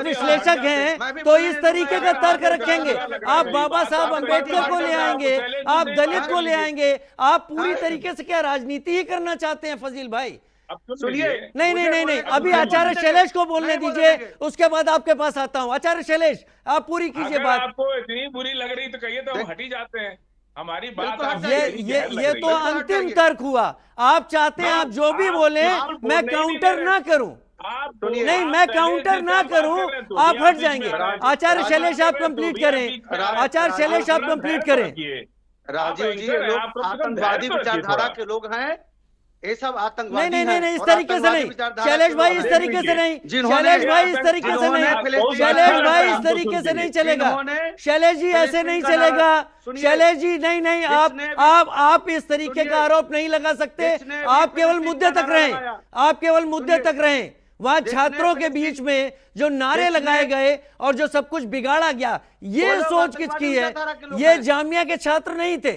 विश्लेषक हैं तो इस तरीके का तर्क रखेंगे। आप बाबा साहब अम्बेडकर को ले आएंगे, आप दलित को ले आएंगे, आप पूरी तरीके से क्या राजनीति ही करना चाहते हैं फजील भाई? सुनिए, नहीं नहीं नहीं नहीं, अभी आचार्य शैलेश को बोलने दीजिए, उसके बाद आपके पास आता हूं। आचार्य शैलेश, आप पूरी कीजिए बात। आपको इतनी बुरी लग रही तो कहिए, तो हम हट ही जाते हैं। हमारी बात ये तो अंतिम तर्क हुआ। आप चाहते हैं आप जो भी बोले मैं काउंटर ना करूं। नहीं, मैं काउंटर ना करूं, आप हट जाएंगे। आचार्य शैलेश आप कंप्लीट करें, आचार्य शैलेश आप कंप्लीट करें। राजीव जी, ये लोग आतंकवादी विचारधारा के लोग हैं, ये सब आतंकवादी नहीं नहीं नहीं, इस तरीके से नहीं शैलेश भाई, इस तरीके से नहीं शैलेश भाई, इस तरीके से नहीं शैलेश भाई, इस तरीके से नहीं चलेगा शैलेश जी, ऐसे नहीं चलेगा शैलेश जी। नहीं नहीं, आप इस तरीके का आरोप नहीं लगा सकते। आप केवल मुद्दे तक रहें, आप केवल मुद्दे तक रहें। वहां छात्रों के बीच में जो नारे लगाए गए और जो सब कुछ बिगाड़ा गया, ये सोच किसकी है? ये जामिया के छात्र नहीं थे,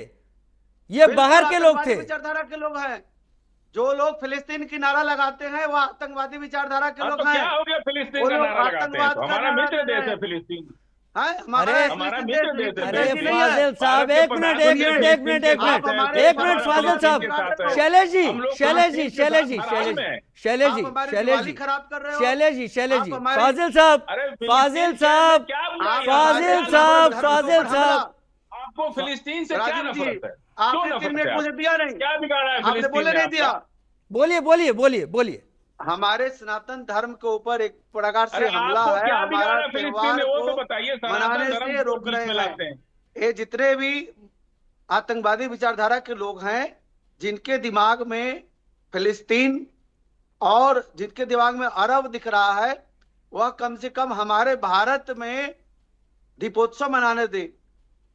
ये बाहर के लोग थे। विचारधारा के लोग हैं। जो लोग फिलिस्तीन की नारा लगाते हैं वो आतंकवादी विचारधारा के लोग हैं। क्या हो गया फिलिस्तीन का नारा लगाते हैं? तो हमारा मित्र देश है फिलिस्तीन। अरे फाजिल साहब, एक मिनट फाजिल साहब, शैलेश जी फाजिल साहब, आपको फिलिस्तीन से क्या नफरत है? आपने 3 मिनट मुझे दिया नहीं, क्या बिगाड़ा है? आपने बोले नहीं दिया। बोलिए। हमारे सनातन धर्म के ऊपर एक प्रकार से हमला है, हमारा त्योहार को मनाने से रोक रहे हैं। ये जितने भी आतंकवादी विचारधारा के लोग हैं, जिनके दिमाग में फिलिस्तीन और जिनके दिमाग में अरब दिख रहा है, वह कम से कम हमारे भारत में दीपोत्सव मनाने दे।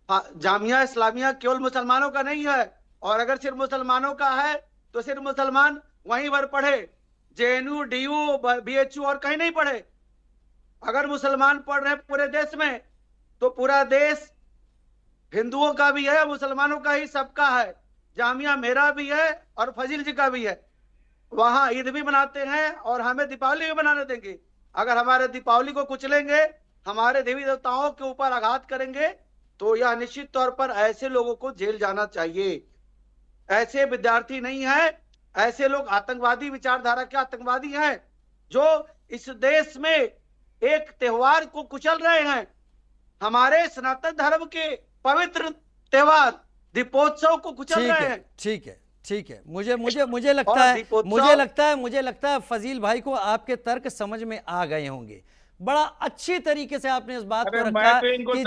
जामिया इस्लामिया केवल मुसलमानों का नहीं है, और अगर सिर्फ मुसलमानों का है तो सिर्फ मुसलमान वहीं पर पढ़े, जेएनयू, डीयू, बीएचयू और कहीं नहीं पढ़े। अगर मुसलमान पढ़ रहे पूरे देश में, तो पूरा देश हिंदुओं का भी है, मुसलमानों का ही, सबका है। जामिया मेरा भी है और फजील जी का भी है। वहां ईद भी मनाते हैं और हमें दीपावली भी मनाने देंगे। अगर हमारे दीपावली को कुचलेंगे, हमारे देवी देवताओं के ऊपर आघात करेंगे, तो यह निश्चित तौर पर ऐसे लोगों को जेल जाना चाहिए। ऐसे विद्यार्थी नहीं है, ऐसे लोग आतंकवादी विचारधारा के आतंकवादी हैं, जो इस देश में एक त्योहार को कुचल रहे हैं। हमारे सनातन धर्म के पवित्र त्योहार दीपोत्सव को कुचल रहे हैं। ठीक है। मुझे लगता है फजील भाई को आपके तर्क समझ में आ गए होंगे। बड़ा अच्छी तरीके से आपने इस बात को रखा कि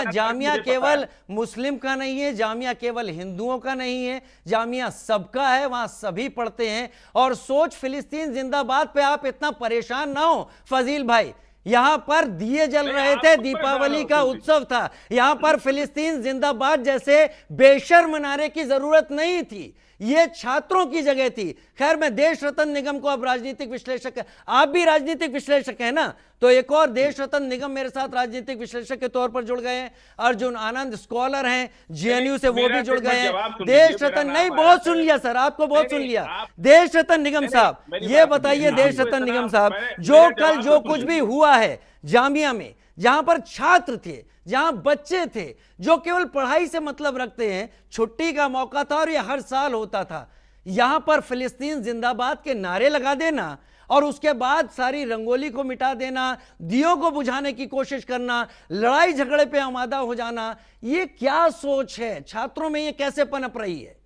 जामिया केवल मुस्लिम का नहीं है, जामिया केवल हिंदुओं का नहीं है, जामिया सबका है, वहां सभी पढ़ते हैं। और सोच फिलिस्तीन जिंदाबाद पे आप इतना परेशान ना हो फजील भाई। यहां पर दिए जल रहे थे, दीपावली का उत्सव था, यहां पर फिलिस्तीन जिंदाबाद जैसे बेशर्म नारे की जरूरत नहीं थी, ये छात्रों की जगह थी। खैर, मैं देश रत्न निगम को अब राजनीतिक विश्लेषक, आप भी राजनीतिक विश्लेषक हैं ना, तो एक और देश रत्न निगम मेरे साथ राजनीतिक विश्लेषक के तौर पर जुड़ गए हैं। अर्जुन आनंद स्कॉलर हैं जेएनयू से, वो भी जुड़ गए हैं। देश रत्न नहीं, बहुत सुन लिया सर, आपको बहुत सुन लिया। देश रत्न निगम साहब, ये बताइए देश रत्न निगम साहब, जो कल जो कुछ भी हुआ है जामिया में, जहां पर छात्र थे, जहां बच्चे थे जो केवल पढ़ाई से मतलब रखते हैं, छुट्टी का मौका था और यह हर साल होता था, यहां पर फिलिस्तीन जिंदाबाद के नारे लगा देना और उसके बाद सारी रंगोली को मिटा देना, दियों को बुझाने की कोशिश करना, लड़ाई झगड़े पे आमादा हो जाना, ये क्या सोच है? छात्रों में ये कैसे पनप रही है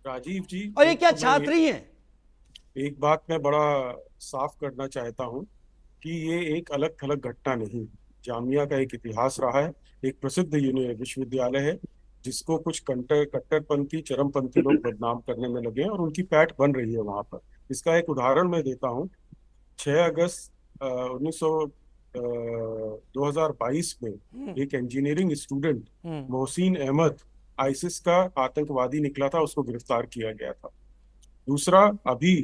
राजीव जी? और ये क्या छात्री हैं? एक बात मैं बड़ा साफ करना चाहता हूं कि ये एक अलग थलग घटना नहीं, जामिया का एक इतिहास रहा है, एक प्रसिद्ध विश्वविद्यालय है, जिसको कुछ कट्टरपंथी चरमपंथी लोग बदनाम करने में लगे हैं और उनकी पैठ बन रही है वहां पर। इसका एक उदाहरण मैं देता हूं। 6 अगस्त 2022 में एक engineering student Mohsin Ahmed ISIS का आतंकवादी निकला था, उसको गिरफ्तार किया गया था। दूसरा, अभी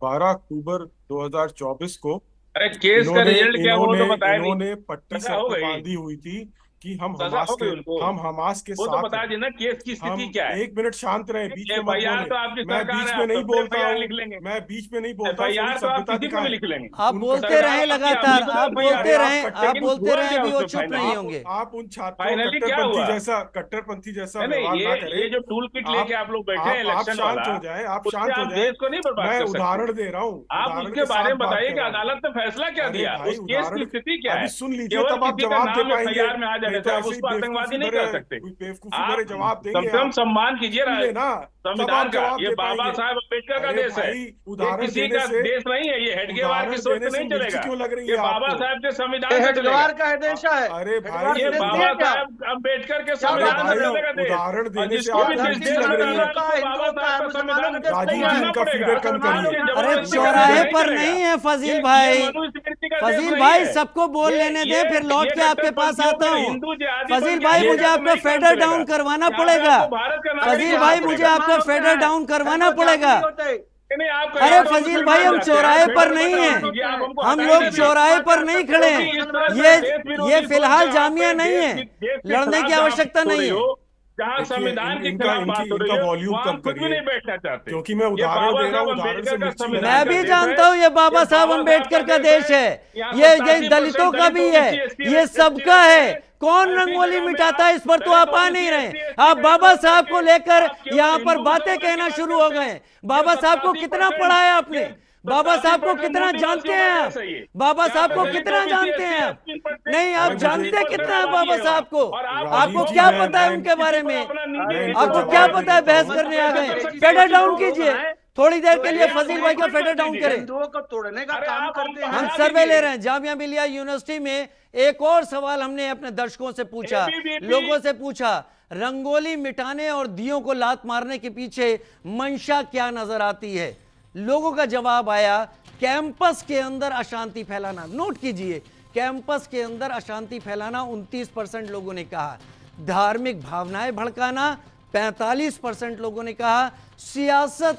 12 अक्टूबर 2024 को केस का रिजल्ट क्या हुआ तो बताया नहीं। इन्होंने पट्टी सर पे बांधी हुई थी कि हम सजा हो गई उनको। हमास के वो तो साथ बता हैं। देना केस की स्थिति क्या है। 1 मिनट शांत रहे, बीच में मत एफआईआर बोले। तो आपकी मैं सरकार बीच है, में आप नहीं सब बोलता एफआईआर हूँ, लिख लेंगे। मैं बीच में नहीं बोलता, थोड़ी एफआईआर तो आप सभ्यता किसी पे भी दिखाएं। लिख लेंगे। आप उनका बोलते सरकार रहें आपकी लगातार, आपकी आप तो बोलते आप रहें, कट्टर- आप लेकिन बोलते हुआ रहें, क्या अभी वो उसमें चुप नहीं फाइनली? होंगे। आप उन छात्रों फाइनली क्या हुआ? कट्टरपंथी जैसा नहीं व्यवहार ना ये करें। जो टूल किट लेके आप लोग बैठे हैं आप इलेक्शन शांत वाला, हो जाएं, आप उससे शांत हो आप जाएं। देश को नहीं बर्बाद मैं कर सकते। उदाहरण दे रहा हूँ, आप उदाहरण उसके के बारे साथ में बात बताइए कर कि रहा हूँ। अदालत ने फैसला क्या अरे दिया, भाई उस केस की उदाहरण स्थिति क्या अभी है। सुन लीजिए, केवल तब आप किसी का जवाब दे नाम पाएंगे। एफआईआर में आ नहीं जाने तो से आप ऐसे ही उसको आतंकवादी नहीं कर सकते। बेवकूफी आप भरे जवाब कम देंगे से कम आप। सम्मान कीजिए सुन लेना, तब संविधान आप का। जवाब ये दे बाबा पाएंगे। साहब अम्बेडकर का अरे देश है, भाई ये किसी का देश नहीं है। ये हेडगेवार की उदाहरण सोच देने से से नहीं मिर्ची चलेगा, क्यों लग रही ये है बाबा आपको? साहब के ये संविधान से चलेगा। हेडगेवार का है देश है। अरे हेडगेवार भाई ये देश नहीं बाबा है क्या? साहब अम्बेडकर के क्या अरे बात संविधान कर से रहे भाई हो? चलेगा देश। उदाहरण और देने से जिसको भी आपको जिस मिर्ची देश लग में रही रहना है। है का, उसको बाबा हिंदुओं का साहब है, का मुसलमानों संविधान का देश राजू नहीं जी, है। इनका पड़ेगा। फीडर कम मुसलमानों करिए। के यहाँ अरे जबरदस्ती इसका का चौराहे देश नहीं पर चलेगा। नहीं है फजील ये भाई। मनुस्मृति का देश फजील नहीं भाई, है। सबको बोल लेने दे, फिर लौट के आपके पास कट्टरपंथियों आता का हूँ। हिंदू जिहादी फजील बन के भाई, आएगा मुझे तो आपका नहीं काम फेडर चलेगा। डाउन करवाना यहाँ पे पड़ेगा। आपको भारत का नागरिक फजील हिंदू बनना भाई, मुझे पड़ेगा। आपका मुसलमान होते फेडर हैं, डाउन हिंदू करवाना जाति पड़ेगा। नहीं होते। नहीं आप अरे कहीं तो फजील मुसलमान भाई, हम जाते हैं, चौराहे फेडर पर नहीं बताओ हैं, दीजिए, आप हमको हम हटाई लोग दीजिए। चौराहे पर नहीं खड़े क्योंकि इस तरह हैं। से देश ये विरोधी फिलहाल सोच जहाँ जामिया पे नहीं है, देश के लड़ने खिलाफ की जहाँ आवश्यकता बात हो नहीं रही है। हो, जहाँ देखिए संविधान के इनका खिलाफ बात हो रही इनका है, वॉल्यूम वहाँ कम हम खुद भी करिए, नहीं बैठना चाहते। क्योंकि मैं ये उदाहरण बाबा दे रहा साहब हूँ, उदाहरण अम्बेडकर से का मिर्ची लग संविधान मैं रही भी है। देश जानता हूँ ये बाबा साहब बाबा अम्बेडकर का साहब देश है, यहाँ ये 87% दलितों का भी दलित है, OBC, SC, ये SC सबका है। रहते हैं। कौन ऐसी रंगोली जगह में मिटाता आप है, इस पर तो दलित आप आ OBC, नहीं रहे। SC, आप ST बाबा को साहब को लेके लेकर आप केवल यहाँ पर हिंदू बातें मुसलमान कहना की बात शुरू हो करते गए। हैं। बाबा साहब को 87% कितना पढ़ा है आपने? बाबा साहब को 87% कितना जानते हैं आप? देश है ये। बाबा यहाँ साहब पे को दलित कितना OBC, जानते हैं आप? 80% नहीं, आप अरे जानते कितना है बाबा आबादी साहब को? और आप आपको जी, क्या मैं- पता है मैं- उनके बारे में? अपना निजी मैं हित इनको आपको को क्या जवाब पता है? देता बहस हूँ। करने आ गए। अंग्रेजी फेडर के डाउन लोग कीजिए, हैं, थोड़ी देर जो के लिए एक फजील भाई का मिनट फेडर डाउन दीजिए। करें। हिंदुओं को तोड़ने का अरे काम आप करते हम हैं। हम हटा सर्वे दीजिए। ले रहे हैं। जामिया मिलिया यूनिवर्सिटी में एक और सवाल हमने अपने दर्शकों से पूछा, ABVP लोगों से पूछा, रंगोली मिटाने और दियों को लात मारने के पीछे मंशा क्या नजर आती है? लोगों का जवाब आया, कैंपस के अंदर अशांति फैलाना। नोट कीजिए, कैंपस के अंदर अशांति फैलाना 29% लोगों ने कहा, धार्मिक भावनाएं भड़काना 45% लोगों ने कहा, सियासत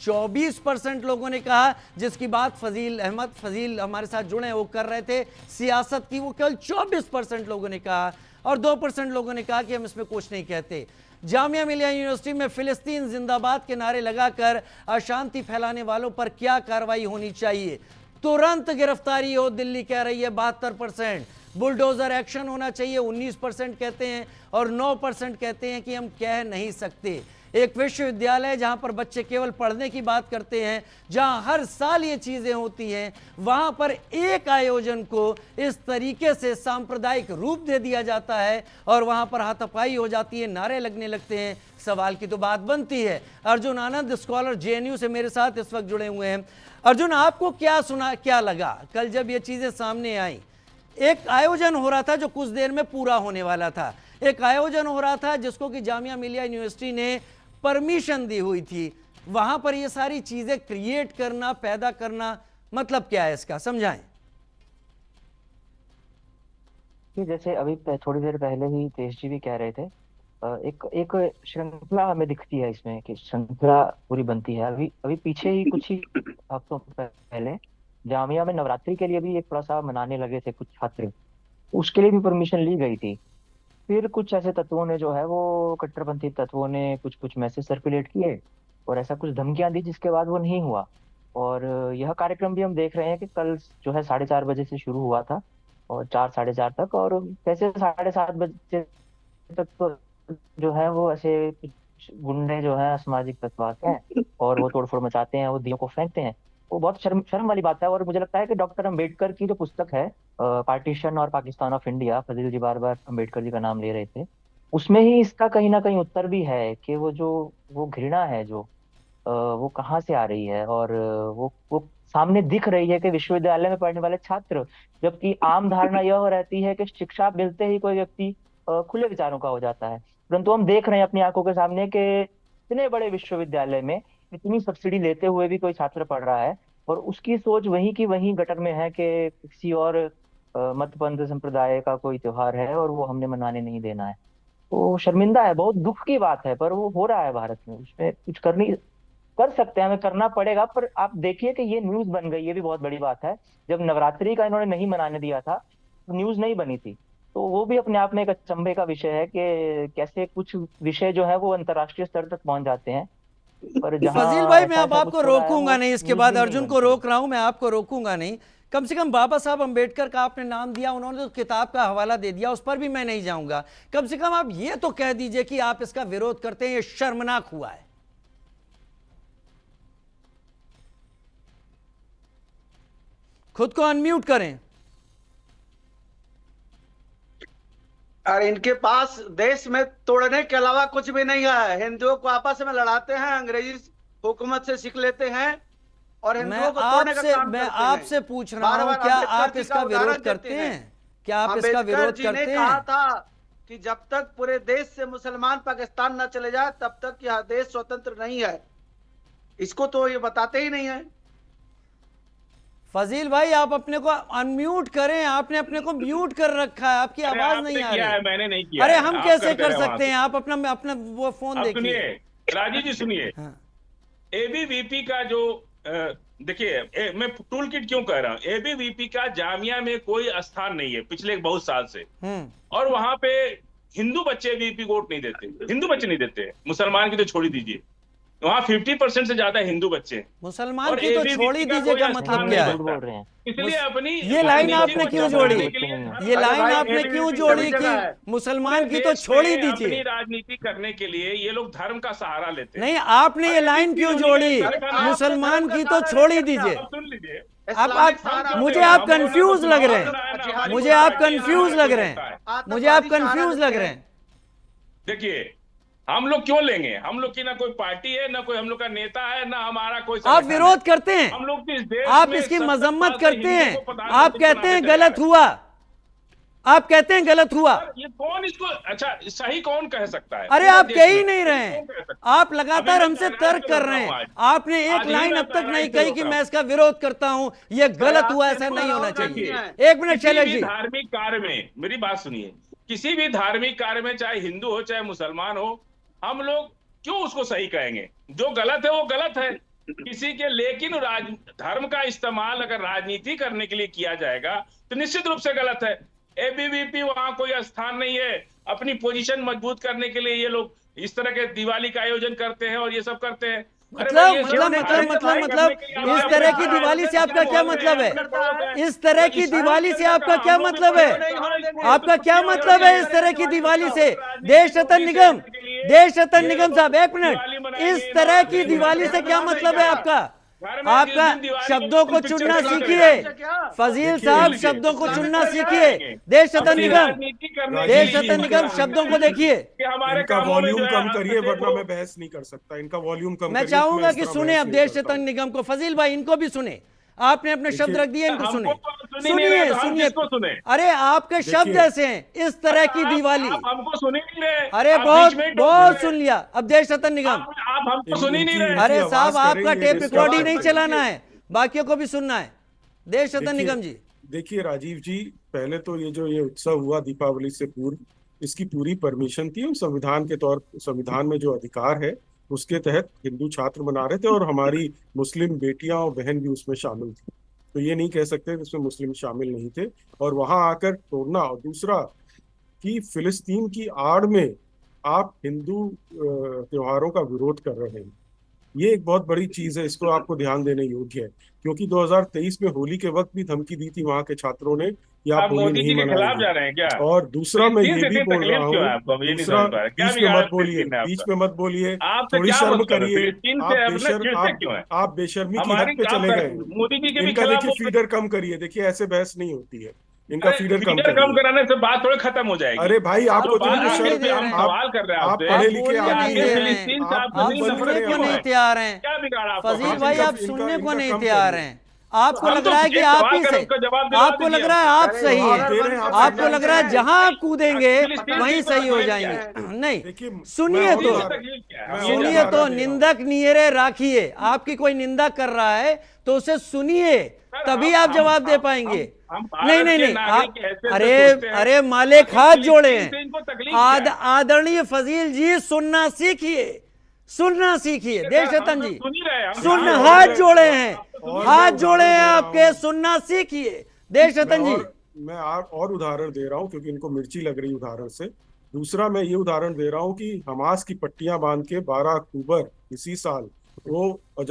24% लोगों ने कहा, जिसकी बात फजील हमारे साथ जुड़े हैं वो कर रहे थे, सियासत की, वो केवल 24% लोगों ने कहा, और 2% लोगों ने कहा कि हम इसमें कुछ नहीं कहते। जामिया मिलिया यूनिवर्सिटी में फिलिस्तीन जिंदाबाद के नारे लगाकर अशांति फैलाने वालों पर क्या कार्रवाई होनी चाहिए? तुरंत गिरफ्तारी हो, दिल्ली कह रही है 72%। बुलडोजर एक्शन होना चाहिए 19% कहते हैं, और 9% कहते हैं कि हम कह नहीं सकते। एक विश्वविद्यालय जहां पर बच्चे केवल पढ़ने की बात करते हैं, जहां हर साल ये चीजें होती हैं, वहां पर एक आयोजन को इस तरीके से सांप्रदायिक रूप दे दिया जाता है और वहां पर हाथापाई हो जाती है, नारे लगने लगते हैं। सवाल की तो बात बनती है। अर्जुन आनंद, स्कॉलर, JNU से मेरे साथ इस वक्त जुड़े हुए हैं। अर्जुन, आपको क्या लगा कल जब ये चीजें सामने आई? एक आयोजन हो रहा था जो कुछ देर में पूरा होने वाला था, एक आयोजन हो रहा था जिसको कि जामिया मिलिया यूनिवर्सिटी ने परमिशन दी हुई थी, वहां पर ये सारी चीजें क्रिएट करना, पैदा करना, मतलब क्या है इसका, समझाएं। कि जैसे अभी थोड़ी देर पहले ही तेज जी भी कह रहे थे, एक श्रृंखला हमें दिखती है इसमें, कि श्रृंखला पूरी बनती है। अभी अभी पीछे ही कुछ ही हफ्तों पहले जामिया में नवरात्रि के लिए भी एक बड़ा सा मनाने लगे थे कुछ छात्र, उसके लिए भी परमिशन ली गई थी। फिर कुछ ऐसे तत्वों ने जो है वो कट्टरपंथी तत्वों ने कुछ मैसेज सर्कुलेट किए और ऐसा कुछ धमकियां दी, जिसके बाद वो नहीं हुआ। और यह कार्यक्रम भी हम देख रहे हैं कि कल जो है 4:30 बजे से शुरू हुआ था और 4 साढ़े 4 तक, और कैसे 7:30 बजे तक तो जो है वो ऐसे कुछ गुंडे जो है असामाजिक तत्व आते हैं और वो तोड़फोड़ मचाते हैं, वो दियों को फेंकते हैं। वो बहुत शर्म वाली बात है। और मुझे लगता है कि डॉक्टर अम्बेडकर की जो पुस्तक है पार्टीशन और पाकिस्तान ऑफ इंडिया, फजील जी बार बार अम्बेडकर जी का नाम ले रहे थे, उसमें ही इसका कहीं ना कहीं उत्तर भी है कि वो घृणा है जो वो कहाँ से आ रही है। और वो सामने दिख रही है कि विश्वविद्यालय में पढ़ने वाले छात्र, जबकि आम धारणा यह रहती है कि शिक्षा मिलते ही कोई व्यक्ति खुले विचारों का हो जाता है, परंतु हम देख रहे हैं अपनी आंखों के सामने कि इतने बड़े विश्वविद्यालय में इतनी सब्सिडी लेते हुए भी कोई छात्र पढ़ रहा है और उसकी सोच वहीं की वहीं गटर में है कि किसी और मत पंथ संप्रदाय का कोई त्योहार है और वो हमने मनाने नहीं देना है। तो शर्मिंदा है, बहुत दुख की बात है, पर वो हो रहा है भारत में। उसमें कुछ कर सकते हैं, हमें करना पड़ेगा। पर आप देखिए कि ये न्यूज बन गई, ये भी बहुत बड़ी बात है। जब नवरात्रि का इन्होंने नहीं मनाने दिया था तो न्यूज नहीं बनी थी, तो वो भी अपने आप में एक अचंभे का विषय है कि कैसे कुछ विषय जो है वो अंतर्राष्ट्रीय स्तर तक पहुंच जाते हैं, पर जहां फजील भाई मैं ऐसा अब ऐसा आपको कुछ हो रहा है रोकूंगा वो नहीं, इसके न्यूज़ बाद भी नहीं अर्जुन को बनती। रोक रहा हूं, मैं आपको रोकूंगा नहीं। कम से कम बाबा साहब अंबेडकर का आपने नाम दिया, उन्होंने तो किताब का हवाला दे दिया, उस पर भी मैं नहीं जाऊंगा। कम से कम आप ये तो कह दीजिए कि आप इसका विरोध करते हैं, ये शर्मनाक हुआ है। खुद को अनम्यूट करें। और इनके पास देश में तोड़ने के अलावा कुछ भी नहीं है। हिंदुओं को आपस में लड़ाते हैं, अंग्रेजी हुकूमत से सीख लेते हैं और हिंदुओं को तोड़ने का काम मैं करते हैं। आपसे पूछ रहा हूं, बार-बार क्या अम्बेडकर आप जी इसका का उदाहरण विरोध करते देते हैं? क्या आप इसका अम्बेडकर विरोध जी ने करते कहा हैं? था कि जब तक पूरे देश से मुसलमान पाकिस्तान न चले जाए तब तक यह देश स्वतंत्र नहीं है। इसको तो ये बताते ही नहीं है। फजील भाई आप अपने को अनम्यूट करें, आपने अपने को म्यूट कर रखा है, आपकी अरे आवाज आपने नहीं आ किया रही। है, मैंने नहीं किया अरे है, हम आप कैसे करते कर रहे वहां सकते से। हैं? आप अपना अपना वो फोन अब देखिए। सुनिए राजीव जी, सुनिए हाँ। एबीवीपी का जो देखिए मैं टूल किट क्यों कह रहा हूं, एबीवीपी का जामिया में कोई स्थान नहीं है पिछले बहुत साल से, और वहां पे हिंदू बच्चे एबीवीपी वोट नहीं देते, हिंदू बच्चे नहीं देते, मुसलमान की तो छोड़ ही दीजिए, वहां 50% से ज्यादा हिंदू बच्चे हैं। मुसलमान और की तो ABVP छोड़ ही का दीजिए, कोई का स्थान मतलब नहीं क्या है? झूठ बोल रहे हैं। इसलिए अपनी ये लाइन राजनीति आपने को क्यों चलाने जोड़ी? के लिए ये अरे लाइन भाई, आपने ABVP क्यों सभी जोड़ी जगह कि है। मुसलमान की देश तो छोड़ ही में अपनी दीजिए? राजनीति करने के लिए ये लोग धर्म का सहारा लेते हैं। नहीं, आपने ये लाइन क्यों जोड़ी? मुसलमान की तो छोड़ ही दीजिए। आप सुन लीजिए, आप मुझे आप कंफ्यूज लग रहे हैं, मुझे आप कंफ्यूज लग रहे हैं, मुझे आप कंफ्यूज लग रहे हैं। देखिए हम लोग क्यों लेंगे, हम लोग की ना कोई पार्टी है, ना कोई हम लोग का नेता है, ना हमारा कोई आप संगठन विरोध है। करते हैं, हम लोग इस देश आप में इसकी 70 मजम्मत साल से करते हिंदुओं हैं, को प्रधानमंत्री आप कहते हैं चलाते चले गलत आ रहे हुआ, आप कहते हैं गलत हुआ। हैं। ये कौन इसको अच्छा सही कौन कह सकता है? अरे पूरे आप देश कह ही में नहीं रहे कौन हैं, कह सकता है? आप लगातार अभी मैं हमसे गहराई तर्क से कर रोक रहे रहा हूं हैं। आज। आपने एक आज ही लाइन मैं अब तक गहराई नहीं से कही रोक कि रहा मैं हूं। इसका विरोध करता हूं, यह गलत हुआ, ऐसा नहीं होना देखिए, चाहिए। एक मिनट किसी शैलेश भी जी, धार्मिक कार्य में मेरी बात सुनिए, किसी भी धार्मिक कार्य में चाहे हिंदू हो चाहे मुसलमान हो, हम लोग क्यों उसको सही कहेंगे? जो गलत है वो गलत है किसी के, लेकिन धर्म का इस्तेमाल अगर राजनीति करने के लिए किया जाएगा तो निश्चित रूप से गलत है। एबीवीपी वहां कोई स्थान नहीं है। अपनी पोजीशन मजबूत करने के लिए ये लोग इस तरह के दिवाली का आयोजन करते हैं और ये सब करते हैं। मतलब इस तरह की दिवाली से आपका क्या मतलब है? इस तरह की दिवाली से आपका क्या मतलब है? आपका क्या मतलब है इस तरह की दिवाली से? देश रतन निगम साहब, एक मिनट, इस तरह की दिवाली से क्या मतलब है आपका? आपका शब्दों को चुनना सीखिए फजील साहब, शब्दों को चुनना सीखिए। देश रतन निगम शब्दों को देखिए। इनका वॉल्यूम कम करिए वरना मैं बहस नहीं कर सकता। इनका वॉल्यूम कम मैं करिए, चाहूंगा इस कि तरह सुने बहस अब नहीं देश करता रतन हूं। निगम को। फजील भाई इनको भी सुने, आपने अपने शब्द रख दिए, इनको सुने, सुनिए। अरे आपके शब्द ऐसे हैं, इस तरह की दिवाली। हमको सुन ही नहीं रहे। अरे बहुत सुन लिया। अब देश रतन निगम, आप हमको सुन ही नहीं रहे। अरे साहब आपका टेप रिकॉर्ड ही नहीं करेंगे। चलाना है, बाकियों को भी सुनना है। देश रतन निगम जी, देखिए राजीव जी, पहले तो ये उत्सव हुआ दीपावली से पूर्व, इसकी पूरी परमिशन थी और संविधान में जो अधिकार है उसके तहत हिंदू छात्र मना रहे थे और हमारी मुस्लिम बेटियां और बहन भी उसमें शामिल थी। तो ये नहीं कह सकते कि उसमें मुस्लिम शामिल नहीं थे। और वहां आकर तोड़ना, और दूसरा कि फिलिस्तीन की आड़ में आप हिंदू त्योहारों का विरोध कर रहे हैं, ये एक बहुत बड़ी चीज है, इसको आपको ध्यान देने योग्य है। क्योंकि 2023 में होली के वक्त भी धमकी दी थी वहां के छात्रों ने कि आप होली मोदी जी नहीं के खिलाफ जा मनाएंगे। रहे हैं क्या? और दूसरा मैं ये भी बोल रहा हूँ, दूसरा बीच में मत बोलिए, थोड़ी शर्म करिए। आप बेशर्मी की हद पे चले गए। मोदी जी के इनका देखिए फीडर कम करिए। देखिए ऐसे बहस नहीं होती है, इनका फीडर कम कराने से बात थोड़ी खत्म हो जाएगी। अरे भाई आपको तो सवाल कर रहे हैं, आप पढ़े लिखे आप सुनने को नहीं तैयार हैं। क्या बिगाड़ा फजील भाई आप सुनने को नहीं तैयार हैं। आपको लग रहा है कि आप ही सही, आपको लग रहा है आप सही हैं, आपको लग रहा है जहां आप कूदेंगे वहीं सही हो जाएंगे। नहीं, सुनिए तो निंदक नियरे राखिए। आपकी कोई निंदा कर रहा है तो उसे सुनिए, तभी आप जवाब दे पाएंगे। नहीं आप अरे मालिक हाथ जोड़े हैं। आदरणीय फजील जी सुनना सीखिए। देश रतन जी सुन, हाथ जोड़े हैं आपके, सुनना सीखिए। देश रतन जी मैं और उदाहरण दे रहा हूँ क्योंकि इनको मिर्ची लग रही उदाहरण से। दूसरा मैं ये उदाहरण दे रहा हूँ कि हमास की पट्टियां बांध के 12 अक्टूबर इसी साल वो, और जब